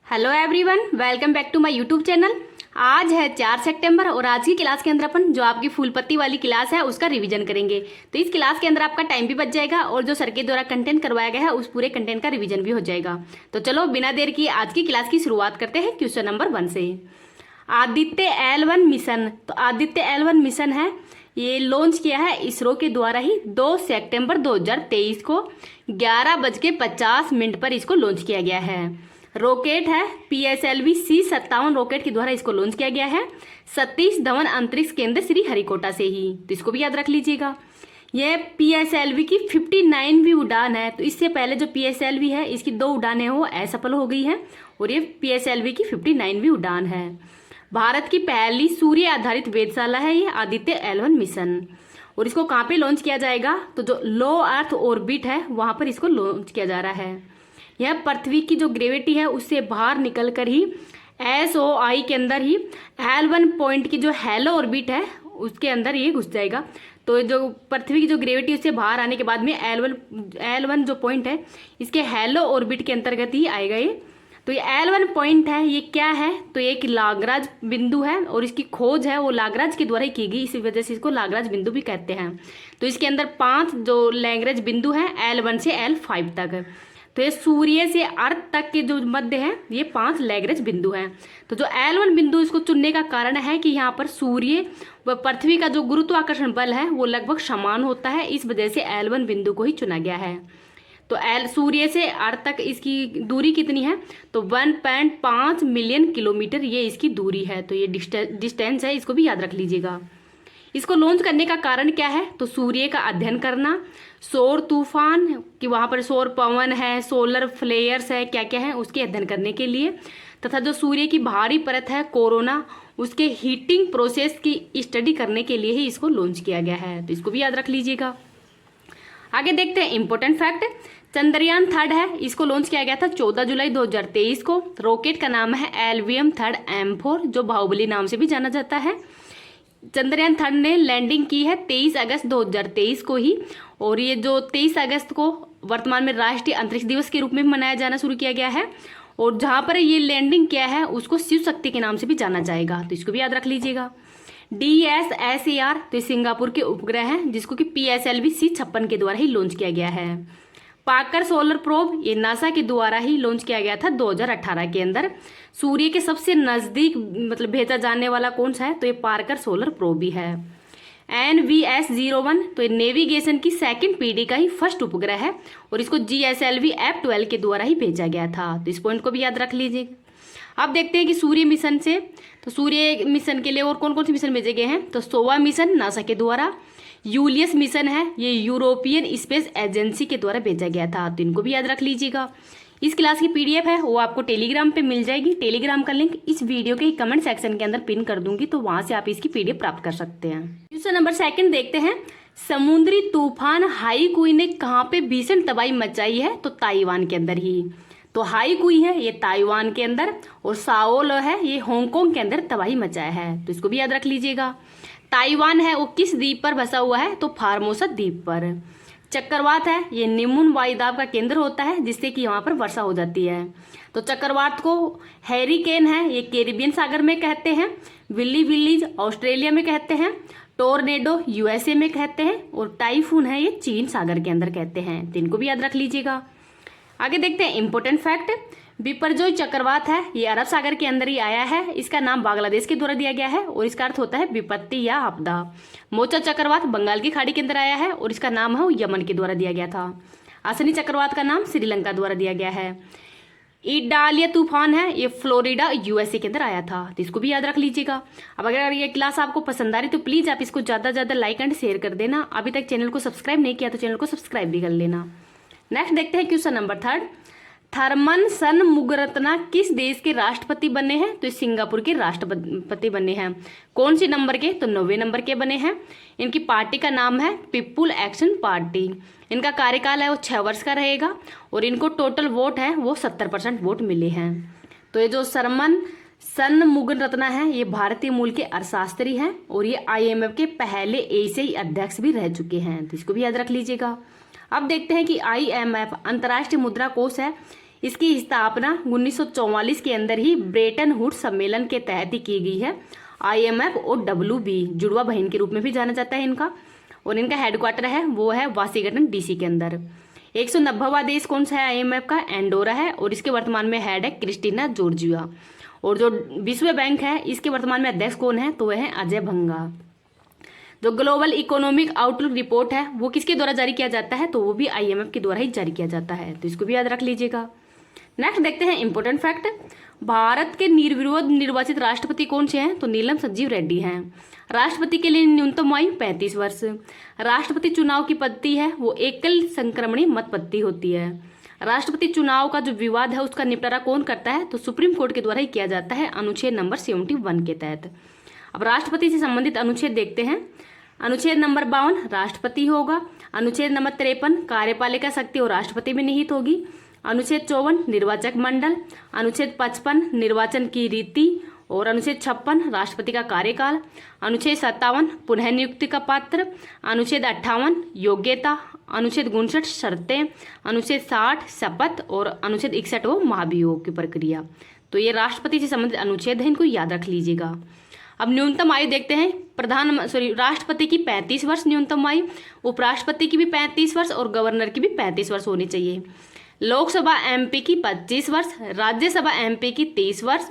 Hello everyone, welcome back to my YouTube channel. आज है 4 सितंबर और आज की क्लास के अंदर अपन जो आपकी फूल पत्ती वाली क्लास है उसका रिवीजन करेंगे। तो इस क्लास के अंदर आपका टाइम भी बच जाएगा और जो सर के द्वारा कंटेंट करवाया गया है उस पूरे कंटेंट का रिवीजन भी हो जाएगा। तो चलो बिना देर की आज की क्लास की शुरुआत करते हैं क्वेश्चन नंबर 1 से। आदित्य L1 मिशन, तो आदित्य L1 मिशन है ये लॉन्च किया है इसरो के द्वारा ही 2 सितंबर 2023 को 11:50 पर इसको लॉन्च किया गया है। रॉकेट है PSLV C57 रॉकेट के द्वारा इसको लॉन्च किया गया है सतीश धवन अंतरिक्ष केंद्र श्री हरिकोटा से ही। तो इसको भी याद रख लीजिएगा। यह PSLV की 59वीं उड़ान है। तो इससे पहले जो PSLV है इसकी 2 उड़ानें वो असफल हो गई हैं और ये PSLV की 59वीं उड़ान है। भारत की पहली सूर्य आधारित वेधशाला है ये आदित्य L1 मिशन। और इसको कहाँ पे लॉन्च किया जाएगा? तो जो लो अर्थ ऑर्बिट है वहां पर इसको लॉन्च किया जा रहा है। यह पृथ्वी की जो ग्रेविटी है उससे बाहर निकल कर ही SOI के अंदर ही L1 पॉइंट की जो हेलो ऑर्बिट है उसके अंदर ये घुस जाएगा। तो जो पृथ्वी की जो ग्रेविटी उससे बाहर आने के बाद में L1 जो पॉइंट है इसके हेलो ऑर्बिट के अंतर्गत ही आएगा ये। तो ये L1 पॉइंट है ये क्या है? तो ये एक लाग्रांज बिंदु है और इसकी खोज है वो लाग्रांज के द्वारा ही की गई, इसी वजह से इसको लाग्रांज बिंदु भी कहते हैं। तो इसके अंदर 5 जो लाग्रांज बिंदु हैं L1 से L5 तक। तो ये सूर्य से अर्थ तक के जो मध्य है ये 5 लाग्रांज बिंदु हैं। तो जो L1 बिंदु इसको चुनने का कारण है कि यहाँ पर सूर्य व पृथ्वी का जो गुरुत्वाकर्षण बल है वो लगभग समान होता है, इस वजह से L1 बिंदु को ही चुना गया है। तो सूर्य से अर्थ तक इसकी दूरी कितनी है? तो 1.5 मिलियन किलोमीटर ये इसकी दूरी है। तो ये डिस्टेंस है, इसको भी याद रख लीजिएगा। इसको लॉन्च करने का कारण क्या है? तो सूर्य का अध्ययन करना, सौर तूफान कि वहाँ पर सौर पवन है, सोलर फ्लेयर्स है, क्या क्या है उसके अध्ययन करने के लिए, तथा जो सूर्य की बाहरी परत है कोरोना उसके हीटिंग प्रोसेस की स्टडी करने के लिए ही इसको लॉन्च किया गया है। तो इसको भी याद रख लीजिएगा। आगे देखते हैं इंपॉर्टेंट फैक्ट। चंद्रयान 3 है इसको लॉन्च किया गया था 14 जुलाई 2023 को। रॉकेट का नाम है LVM 3 M4 जो बाहुबली नाम से भी जाना जाता है। चंद्रयान 3 ने लैंडिंग की है 23 अगस्त 2023 को ही और ये जो 23 अगस्त को वर्तमान में राष्ट्रीय अंतरिक्ष दिवस के रूप में मनाया जाना शुरू किया गया है। और जहां पर ये लैंडिंग किया है उसको शिव शक्ति के नाम से भी जाना जाएगा। तो इसको भी याद रख लीजिएगा। DSSAR तो सिंगापुर के उपग्रह हैं जिसको कि PSLV C56 के द्वारा ही लॉन्च किया गया है। पाकर सोलर प्रोब ये नासा के द्वारा ही लॉन्च किया गया था 2018 के अंदर। सूर्य के सबसे नजदीक मतलब भेजा जाने वाला कौन सा है? तो ये पार्कर सोलर प्रोब भी है। NVS-01 तो ये नेविगेशन की 2nd पीढ़ी का ही फर्स्ट उपग्रह है और इसको GSLV F12 के द्वारा ही भेजा गया था। तो इस पॉइंट को भी याद रख लीजिए। अब देखते हैं कि सूर्य मिशन से, तो सूर्य मिशन के लिए और कौन कौन से मिशन भेजे गए हैं? तो सोवा मिशन नासा के द्वारा, यूलियस मिशन है ये यूरोपियन स्पेस एजेंसी के द्वारा भेजा गया था। तो इनको भी याद रख लीजिएगा। इस क्लास की PDF है वो आपको टेलीग्राम पे मिल जाएगी। टेलीग्राम का लिंक इस वीडियो के कमेंट सेक्शन के अंदर पिन कर दूंगी, तो वहां से आप इसकी PDF प्राप्त कर सकते हैं। क्वेश्चन नंबर 2 देखते हैं। समुद्री तूफान हाईकुई ने कहाँ पे भीषण तबाही मचाई है? तो ताइवान के अंदर ही। तो हाईकुई है ये ताइवान के अंदर और साओल है ये हांगकांग के अंदर तबाही मचाया है। तो इसको भी याद रख लीजिएगा। ताइवान है वो किस द्वीप पर बसा हुआ है? तो फार्मोसा द्वीप पर। चक्रवात है ये निम्न वायुदाब का केंद्र होता है जिससे कि यहाँ पर वर्षा हो जाती है। तो चक्रवात को हैरिकेन है ये कैरिबियन सागर में कहते हैं, विल्ली विल्लीज ऑस्ट्रेलिया में कहते हैं, टोर्नेडो USA में कहते हैं और टाइफून है ये चीन सागर के अंदर कहते हैं। तो इनको भी याद रख लीजिएगा। आगे देखते हैं इंपॉर्टेंट फैक्ट। बिपरजॉय चक्रवात है ये अरब सागर के अंदर ही आया है। इसका नाम बांग्लादेश के द्वारा दिया गया है और इसका अर्थ होता है विपत्ति या आपदा। मोचा चक्रवात बंगाल की खाड़ी के अंदर आया है और इसका नाम है यमन के द्वारा दिया गया था। असनी चक्रवात का नाम श्रीलंका द्वारा दिया गया है। इडालिया तूफान है ये फ्लोरिडा USA के अंदर आया था। तो इसको भी याद रख लीजिएगा। अब अगर ये क्लास आपको पसंद आ रही तो प्लीज आप इसको ज्यादा ज्यादा लाइक एंड शेयर कर देना। अभी तक चैनल को सब्सक्राइब नहीं किया तो चैनल को सब्सक्राइब भी कर लेना। नेक्स्ट देखते हैं क्वेश्चन नंबर 3। थरमन शनमुगरत्ना किस देश के राष्ट्रपति बने हैं? तो सिंगापुर के राष्ट्रपति बने हैं। कौन सी नंबर के? तो 9वें नंबर के बने हैं। इनकी पार्टी का नाम है पीपुल एक्शन पार्टी। इनका कार्यकाल है वो 6 वर्ष का रहेगा और इनको टोटल वोट है वो 70% वोट मिले हैं। तो ये जो थरमन शनमुगरत्ना है ये भारतीय मूल के अर्थशास्त्री हैं और ये IMF के पहले एशियाई अध्यक्ष भी रह चुके हैं। तो इसको भी याद रख लीजिएगा। अब देखते हैं कि IMF अंतर्राष्ट्रीय मुद्रा कोष है इसकी स्थापना 1944 के अंदर ही ब्रेटन वुड्स सम्मेलन के तहत ही की गई है। IMF और WB जुड़वा बहन के रूप में भी जाना जाता है इनका, और इनका हेडक्वार्टर है वो है वाशिंगटन DC के अंदर। 190वां देश कौन सा है IMF का? एंडोरा है, और इसके वर्तमान में हेड है क्रिस्टीना जॉर्जिया। और जो विश्व बैंक है इसके वर्तमान में अध्यक्ष कौन है? तो वह है अजय भंगा। जो ग्लोबल इकोनॉमिक आउटलुक रिपोर्ट है वो किसके द्वारा जारी किया जाता है? तो वो भी IMF के द्वारा ही जारी किया जाता है, तो इसको भी याद रख लीजिएगा। नेक्स्ट देखते हैं इंपॉर्टेंट फैक्ट। भारत के निर्विरोध निर्वाचित राष्ट्रपति कौन से हैं? तो नीलम संजीव रेड्डी हैं। राष्ट्रपति के लिए न्यूनतम आयु 35 वर्ष। राष्ट्रपति चुनाव की पद्धति है वो एकल संक्रमणीय मत पद्धति होती है। राष्ट्रपति चुनाव का जो विवाद है उसका निपटारा कौन करता है? तो सुप्रीम कोर्ट के द्वारा ही किया जाता है अनुच्छेद नंबर 71 के तहत। अब राष्ट्रपति से संबंधित अनुच्छेद देखते हैं। अनुच्छेद नंबर 52 राष्ट्रपति होगा। अनुच्छेद नंबर 53 कार्यपालिका शक्ति और राष्ट्रपति में निहित होगी। अनुच्छेद 54 निर्वाचक मंडल। अनुच्छेद 55 निर्वाचन की रीति, और अनुच्छेद 56 राष्ट्रपति का कार्यकाल। अनुच्छेद 57 पुनः नियुक्ति का पात्र। अनुच्छेद 58 योग्यता। अनुच्छेद 59 शर्तें। अनुच्छेद 60 शपथ, और अनुच्छेद 61 वो महाभियोग की प्रक्रिया। तो ये राष्ट्रपति से संबंधित अनुच्छेद है, इनको याद रख लीजिएगा। अब न्यूनतम आयु देखते हैं। राष्ट्रपति की 35 वर्ष न्यूनतम आयु, उपराष्ट्रपति की भी 35 वर्ष और गवर्नर की भी 35 वर्ष होनी चाहिए। लोकसभा MP की 25 वर्ष, राज्यसभा MP की 30 वर्ष,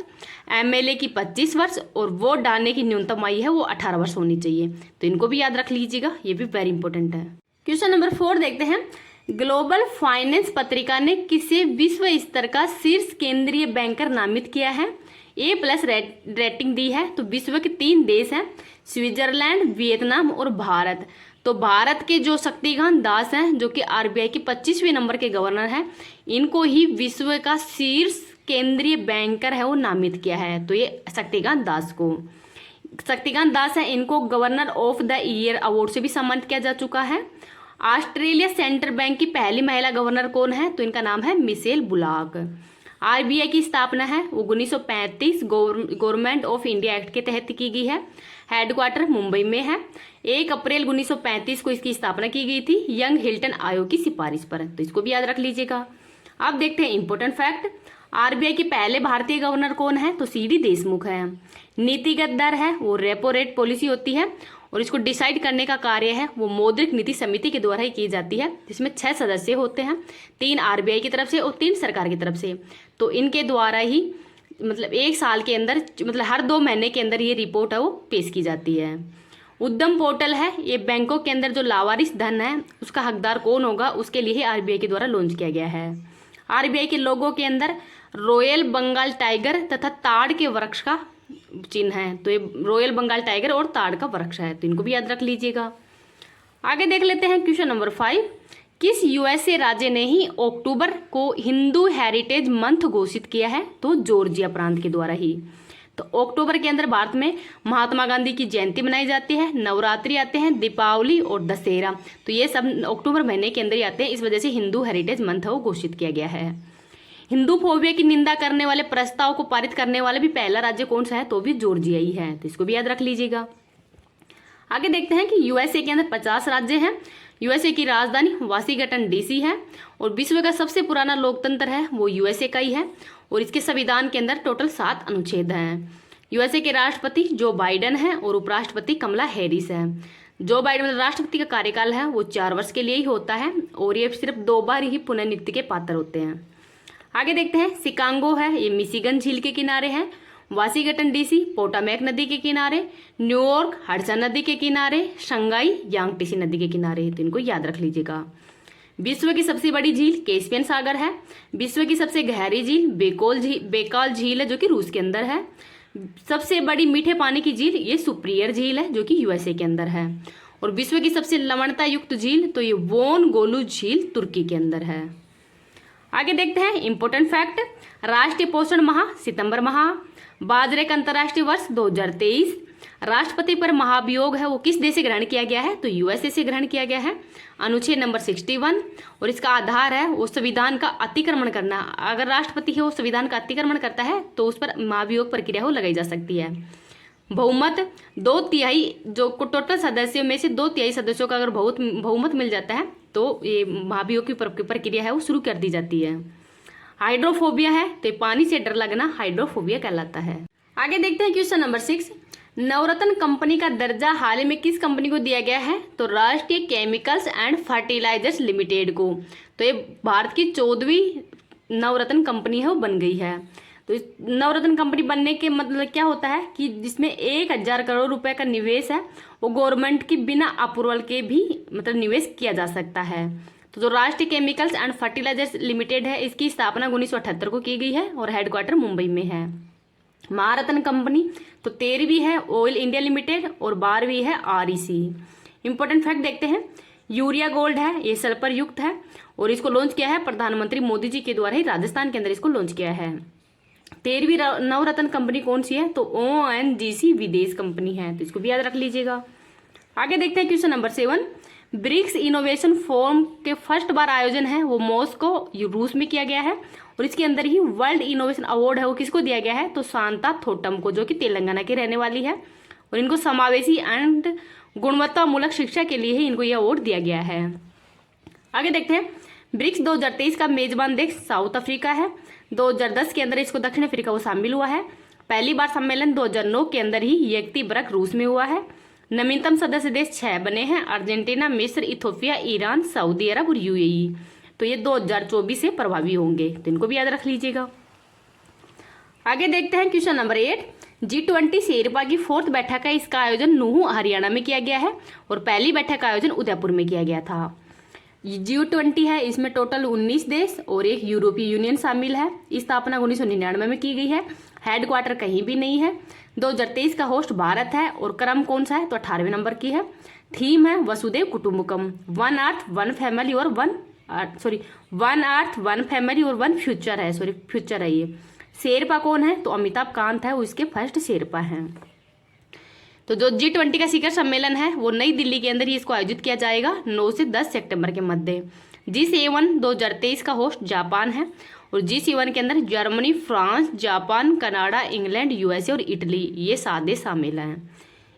MLA की 25 वर्ष, और वोट डालने की न्यूनतम आयु है वो 18 वर्ष होनी चाहिए। तो इनको भी याद रख लीजिएगा, ये भी वेरी इंपॉर्टेंट है। क्वेश्चन नंबर 4 देखते हैं। ग्लोबल फाइनेंस पत्रिका ने किसे विश्व स्तर का शीर्ष केंद्रीय बैंकर नामित किया है? A+ रेटिंग दी है। तो विश्व के 3 देश हैं, स्विट्जरलैंड, वियतनाम और भारत। तो भारत के जो शक्तिकांत दास हैं जो कि RBI के 25वें नंबर के गवर्नर हैं, इनको ही विश्व का शीर्ष केंद्रीय बैंकर है वो नामित किया है। तो ये शक्तिकांत दास है, इनको governor of the year award से भी सम्मानित किया जा चुका है। ऑस्ट्रेलिया सेंट्रल बैंक की पहली महिला गवर्नर कौन है? तो इनका नाम है मिशेल बुलाक। RBI की स्थापना है वो 1935 गवर्नमेंट ऑफ इंडिया एक्ट के तहत की गई है। हेडक्वार्टर मुंबई में है। 1 अप्रैल 1935 को इसकी स्थापना की गई थी यंग हिल्टन आयोग की सिफारिश पर। तो इसको भी याद रख लीजिएगा। अब देखते हैं इंपॉर्टेंट फैक्ट। RBI के पहले भारतीय गवर्नर कौन है? तो CD देशमुख है। नीतिगत दर है वो रेपो रेट पॉलिसी होती है, और इसको डिसाइड करने का कार्य है वो मौद्रिक नीति समिति के द्वारा ही की जाती है, जिसमें 6 सदस्य होते हैं, 3 RBI की तरफ से और 3 सरकार की तरफ से। तो इनके द्वारा ही मतलब 1 साल के अंदर, मतलब हर 2 महीने के अंदर ये रिपोर्ट है वो पेश की जाती है। उद्यम पोर्टल है, ये बैंकों के अंदर जो लावारिस धन है उसका हकदार कौन होगा उसके लिए ही RBI के द्वारा लॉन्च किया गया है। RBI के लोगों के अंदर रॉयल बंगाल टाइगर तथा ताड़ के वृक्ष का चिन्ह है। तो ये रॉयल बंगाल टाइगर और ताड़ का वृक्ष है, तो इनको भी याद रख लीजिएगा। आगे देख लेते हैं क्वेश्चन नंबर 5। किस USA राज्य ने ही अक्टूबर को हिंदू हेरिटेज मंथ घोषित किया है? तो जॉर्जिया प्रांत के द्वारा ही। तो अक्टूबर के अंदर भारत में महात्मा गांधी की जयंती मनाई जाती है, नवरात्रि आते हैं, दीपावली और दशहरा, तो ये सब अक्टूबर महीने के अंदर ही आते हैं। इस वजह से हिंदू हेरिटेज मंथ वो घोषित किया गया है। हिंदू फोबिया की निंदा करने वाले प्रस्ताव को पारित करने वाला भी पहला राज्य कौन सा है? तो भी जॉर्जिया ही है, तो इसको भी याद रख लीजिएगा। आगे देखते हैं कि USA के अंदर 50 राज्य हैं। USA की राजधानी वाशिंगटन DC है, और विश्व का सबसे पुराना लोकतंत्र है वो USA का ही है, और इसके संविधान के अंदर टोटल 7 अनुच्छेद हैं। USA के राष्ट्रपति जो बाइडन है और उपराष्ट्रपति कमला हैरिस है। जो बाइडन राष्ट्रपति का कार्यकाल है वो 4 वर्ष के लिए ही होता है, और ये सिर्फ 2 बार ही पुनर्नियुक्ति के पात्र होते हैं। आगे देखते हैं शिकागो है, ये मिशिगन झील के किनारे है। वाशिंगटन DC पोटामैक नदी के किनारे। न्यूयॉर्क हडसन नदी के किनारे। शंघाई यांगटीसी नदी के किनारे, तो इनको याद रख लीजिएगा। विश्व की सबसे बड़ी झील कैस्पियन सागर है। विश्व की सबसे गहरी झील बेकाल झील है जो कि रूस के अंदर है। सबसे बड़ी मीठे पानी की झील ये सुप्रियर झील है जो कि USA के अंदर है। और विश्व की सबसे लवणता युक्त झील तो ये वोन गोलू झील तुर्की के अंदर है। आगे देखते हैं इंपॉर्टेंट फैक्ट। राष्ट्रीय पोषण माह सितंबर माह। बाजरे का अंतर्राष्ट्रीय वर्ष 2023। राष्ट्रपति पर महाभियोग है वो किस देश से ग्रहण किया गया है? तो USA से ग्रहण किया गया है, अनुच्छेद नंबर 61, और इसका आधार है वो संविधान का अतिक्रमण करना। अगर राष्ट्रपति है वो संविधान का अतिक्रमण करता है तो उस पर महाभियोग प्रक्रिया हो लगाई जा सकती है। बहुमत 2/3, जो टोटल सदस्यों में से 2/3 सदस्यों का अगर बहुमत मिल जाता है तो ये महाभियोग की प्रक्रिया है वो शुरू कर दी जाती है। हाइड्रोफोबिया है तो ये पानी से डर लगना हाइड्रोफोबिया कहलाता है। आगे देखते हैं क्वेश्चन नंबर 6। नवरत्न कंपनी का दर्जा हाल ही में किस कंपनी को दिया गया है? तो राष्ट्रीय केमिकल्स एंड फर्टिलाइजर्स लिमिटेड को। तो ये भारत की 14वीं नवरत्न कंपनी है, वो बन गई है। तो इस नवरत्न कंपनी बनने के मतलब क्या होता है कि जिसमें 1000 करोड़ रुपए का निवेश है, वो गवर्नमेंट की बिना अप्रूवल के भी मतलब निवेश किया जा सकता है। तो जो राष्ट्रीय केमिकल्स एंड फर्टिलाइजर्स लिमिटेड है, इसकी स्थापना 1978 को की गई है और हेडक्वार्टर मुंबई में है। महारत्न कंपनी तो 13वीं है ऑयल इंडिया लिमिटेड और 12वीं है REC। इंपॉर्टेंट फैक्ट देखते हैं, यूरिया गोल्ड है, ये सल्फर युक्त है और इसको लॉन्च किया है प्रधानमंत्री मोदी जी के द्वारा ही राजस्थान के अंदर इसको लॉन्च किया है। 13वीं नवरत्न कंपनी कौन सी है? तो ONGC विदेश कंपनी है, तो इसको भी याद रख लीजिएगा। आगे देखते हैं question number 7। BRICS innovation forum के फर्स्ट बार आयोजन है वो मॉस्को रूस में किया गया है और इसके अंदर ही वर्ल्ड इनोवेशन अवार्ड है वो किसको दिया गया है? तो शांता थोट्टम को, जो कि तेलंगाना की रहने वाली है और इनको समावेशी एंड गुणवत्तामूलक शिक्षा के लिए ही इनको यह अवार्ड दिया गया है। आगे देखते हैं, ब्रिक्स 2023 का मेजबान देश साउथ अफ्रीका है। 2010 के अंदर इसको दक्षिण अफ्रीका वो शामिल हुआ है। पहली बार सम्मेलन 2009 के अंदर ही यकतीबरक रूस में हुआ है। नवीनतम सदस्य देश 6 बने हैं, अर्जेंटीना, मिस्र, इथोपिया, ईरान, सऊदी अरब और UAE। तो ये 2024 से प्रभावी होंगे, तो इनको भी याद रख लीजिएगा। आगे देखते हैं क्वेश्चन नंबर 8। G20 शेरपा की 4th बैठक है, इसका आयोजन नूहू हरियाणा में किया गया है और पहली बैठक का आयोजन उदयपुर में किया गया था। G20 है, इसमें टोटल 19 देश और एक यूरोपीय यूनियन शामिल है। इस स्थापना 1999 में की गई है। हेडक्वार्टर कहीं भी नहीं है। 2023 का होस्ट भारत है और क्रम कौन सा है? तो 18वें नंबर की है। थीम है वसुदेव कुटुंबकम, वन अर्थ वन फैमिली और वन फ्यूचर है, फ्यूचर है ये। शेरपा कौन है? तो अमिताभ कांत है, वो इसके फर्स्ट शेरपा हैं। तो जो G20 का शिखर सम्मेलन है वो नई दिल्ली के अंदर ही इसको आयोजित किया जाएगा 9 से 10 सितंबर के मध्य। G7 2023 का होस्ट जापान है और G7 के अंदर Germany, France, Japan, Canada, England, USA और इटली, ये 7 देश शामिल हैं।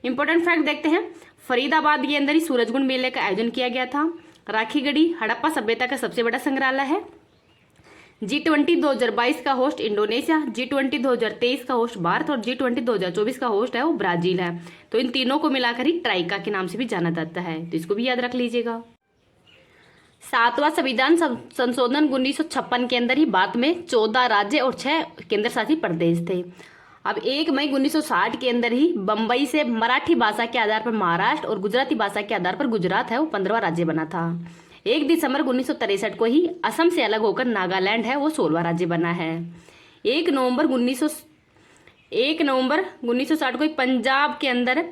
इंपॉर्टेंट फैक्ट देखते हैं, फरीदाबाद के अंदर ही सूरजकुंड मेले का आयोजन किया गया था। राखीगढ़ी हड़प्पा सभ्यता का सबसे बड़ा संग्रहालय है। G20 2022 का होस्ट इंडोनेशिया, G20 2023 का होस्ट भारत और G20 2024 का होस्ट है वो ब्राजील है। तो इन तीनों को मिलाकर ही ट्राइका के नाम से भी जाना जाता है, तो इसको भी याद रख लीजिएगा। 7वां संविधान संशोधन 1956 के अंदर ही भारत में 14 राज्य और 6 केंद्र शासित प्रदेश थे। अब 1 मई 1960 के अंदर ही बम्बई से मराठी भाषा के आधार पर महाराष्ट्र और गुजराती भाषा के आधार पर गुजरात है वो 15वां राज्य बना था। 1 दिसंबर 1963 को ही असम से अलग होकर नागालैंड है वो 16वां राज्य बना है। 1 नवंबर 1960 को पंजाब के अंदर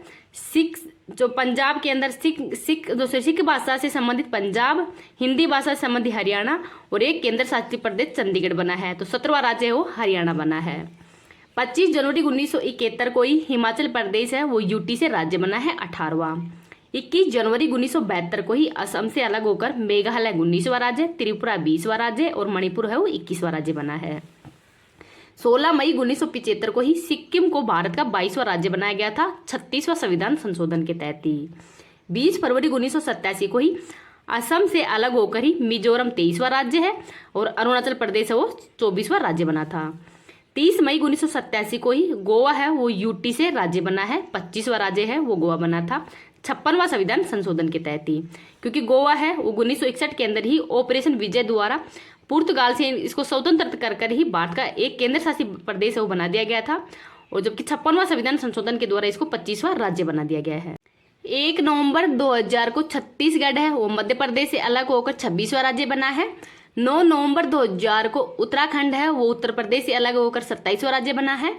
सिख भाषा से संबंधित पंजाब, हिंदी भाषा से संबंधित हरियाणा और एक केंद्र शासित प्रदेश चंडीगढ़ बना है। तो 17वां राज्य वो हरियाणा बना है। 25 जनवरी 1971 को ही हिमाचल प्रदेश है वो UT से राज्य बना है 18वां। 21 जनवरी 1972 को ही असम से अलग होकर मेघालय 19वां राज्य, त्रिपुरा 20वां राज्य और मणिपुर है वो 21वां राज्य बना है। 16 मई 1975 को ही सिक्किम को भारत का 22वां राज्य बनाया गया था 36वां संविधान संशोधन के तहत ही। 20 फरवरी 1987 को ही असम से अलग होकर ही मिजोरम 23वां राज्य है और अरुणाचल प्रदेश है वो 24वां राज्य बना था। 30 मई 1987 को ही गोवा है वो UT से राज्य बना है, 25वां राज्य है वो गोवा बना था 56वां संविधान संशोधन के तहत ही। क्योंकि गोवा है वो 1961 के अंदर ही ऑपरेशन विजय द्वारा पुर्तगाल से इसको स्वतंत्र कर ही भारत का एक केंद्र शासित प्रदेश है वो बना दिया गया था और जबकि 56वां संविधान संशोधन के द्वारा इसको 25वां राज्य बना दिया गया है। 1 नवंबर 2000 को छत्तीसगढ़ है वो मध्य प्रदेश से अलग होकर 26वां राज्य बना है। 9 नवंबर 2000 को उत्तराखंड है वो उत्तर प्रदेश से अलग होकर 27वां राज्य बना है।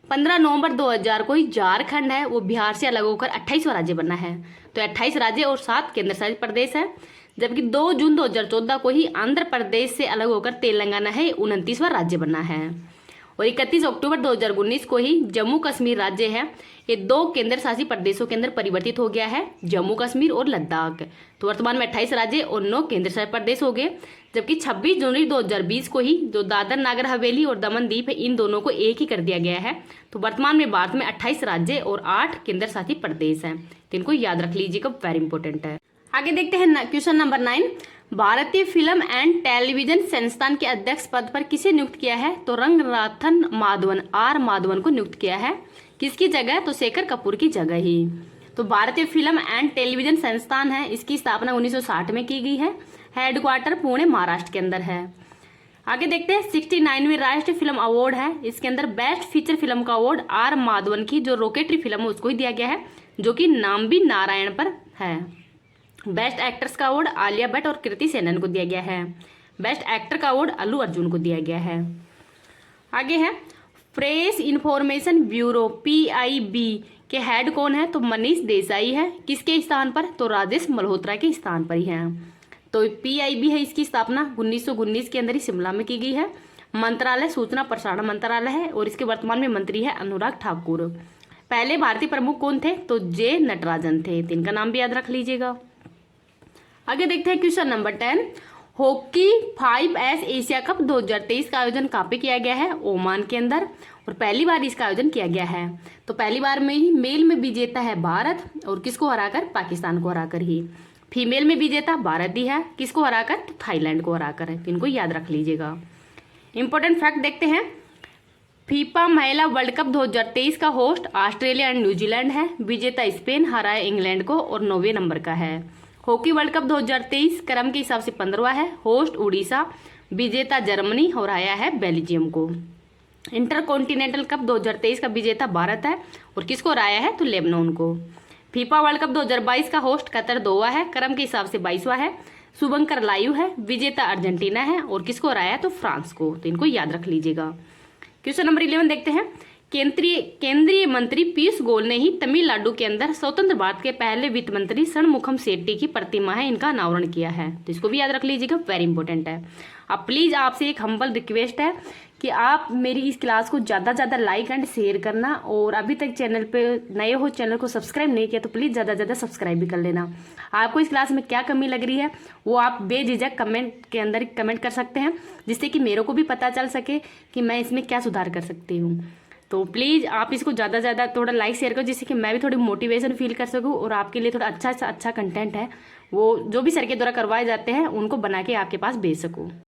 15 नवंबर 2000 को ही झारखंड है वो बिहार से अलग होकर 28वां राज्य बना है। तो 28 राज्य और 7 केंद्र शासित प्रदेश है। जबकि 2 जून 2014 को ही आंध्र प्रदेश से अलग होकर तेलंगाना है 29वां राज्य बना है। और 31 अक्टूबर 2019 को ही जम्मू कश्मीर राज्य है ये 2 केंद्र शासित प्रदेशों के अंदर परिवर्तित हो गया है, जम्मू कश्मीर और लद्दाख। तो वर्तमान में 28 राज्य और 9 केंद्र शासित प्रदेश हो गए। जबकि 26 जनवरी 2020 को ही जो दादर नागर हवेली और दमन दीप है इन दोनों को एक ही कर दिया गया है। तो वर्तमान में भारत में 28 राज्य और 8 केंद्र शासित प्रदेश हैं, तो इनको याद रख लीजिएगा, वेरी इंपॉर्टेंट है। आगे देखते हैं क्वेश्चन नंबर 9। भारतीय फिल्म एंड टेलीविजन संस्थान के अध्यक्ष पद पर किसे नियुक्त किया है? तो रंगनाथन माधवन, आर माधवन को नियुक्त किया है। किसकी जगह? तो शेखर कपूर की जगह ही। तो भारतीय फिल्म एंड टेलीविजन संस्थान है, इसकी स्थापना 1960 में की गई है। हेडक्वार्टर पुणे महाराष्ट्र के अंदर है। आगे देखते हैं 69वीं राष्ट्रीय फिल्म अवार्ड है, इसके अंदर बेस्ट फीचर फिल्म का अवार्ड आर माधवन की जो रॉकेटरी फिल्म है उसको ही दिया गया है, जो कि नाम भी नारायण पर है। बेस्ट एक्ट्रेस का अवार्ड आलिया भट्ट और कृति सेनन को दिया गया है। बेस्ट एक्टर का अवार्ड अल्लू अर्जुन को दिया गया है। आगे है प्रेस इंफॉर्मेशन ब्यूरो PIB के हेड कौन है? तो मनीष देसाई है। किसके स्थान पर? तो राजेश मल्होत्रा के स्थान पर ही है। तो PIB है, इसकी स्थापना 1919 के अंदर ही शिमला में की गई है। मंत्रालय सूचना प्रसारण मंत्रालय है और इसके वर्तमान में मंत्री है अनुराग ठाकुर। पहले भारतीय प्रमुख कौन थे? तो जे नटराजन थे। तो इनका नाम भी याद रख लीजिएगा। आगे देखते हैं question number 10। Hockey 5S Asia cup 2023 का आयोजन कहाँ पे किया गया है? ओमान के अंदर, और पहली बार इसका आयोजन किया गया है। तो पहली बार में ही मेल में विजेता है भारत, और किसको हराकर? पाकिस्तान को हराकर ही। फीमेल में विजेता भारत ही है, किसको हराकर? तो थाईलैंड को हराकर है। तो इनको याद रख लीजिएगा। इंपॉर्टेंट फैक्ट देखते हैं। फीफा महिला वर्ल्ड कप 2023 का होस्ट ऑस्ट्रेलिया एंड न्यूजीलैंड है। विजेता स्पेन हराया इंग्लैंड को और 9वें नंबर का है। हॉकी वर्ल्ड कप 2023 क्रम के हिसाब से 15वां है। होस्ट उड़ीसा, विजेता जर्मनी और हराया है बेल्जियम को। इंटर कॉन्टिनेंटल कप 2023 का विजेता भारत है और किसको हराया है? तो लेबनान को। फीफा वर्ल्ड कप 2022 का होस्ट कतर दोहा है, क्रम के हिसाब से 22वां है। शुभंकर लायू है, विजेता अर्जेंटीना है और किसको हराया है? तो फ्रांस को। तो इनको याद रख लीजिएगा। क्वेश्चन नंबर 11 देखते हैं। केंद्रीय मंत्री पीयूष गोयल ने ही तमिलनाडु के अंदर स्वतंत्र भारत के पहले वित्त मंत्री षणमुखम शेट्टी की प्रतिमा है, इनका अनावरण किया है। तो इसको भी याद रख लीजिएगा, वेरी इंपॉर्टेंट है। अब प्लीज आपसे एक हम्बल रिक्वेस्ट है कि आप मेरी इस क्लास को ज़्यादा ज़्यादा लाइक एंड शेयर करना, और अभी तक चैनल पे नए हो, चैनल को सब्सक्राइब नहीं किया तो प्लीज़ ज़्यादा ज़्यादा सब्सक्राइब भी कर लेना। आपको इस क्लास में क्या कमी लग रही है वो आप बेझिझक कमेंट के अंदर कमेंट कर सकते हैं, जिससे कि मेरे को भी पता चल सके कि मैं इसमें क्या सुधार कर सकती हूँ। तो प्लीज़ आप इसको ज़्यादा ज़्यादा थोड़ा लाइक शेयर करो, जिससे कि मैं भी थोड़ी मोटिवेशन फील कर सकूँ और आपके लिए थोड़ा अच्छा कंटेंट है वो जो भी सर के द्वारा करवाए जाते हैं उनको बना के आपके पास भेज सकूँ।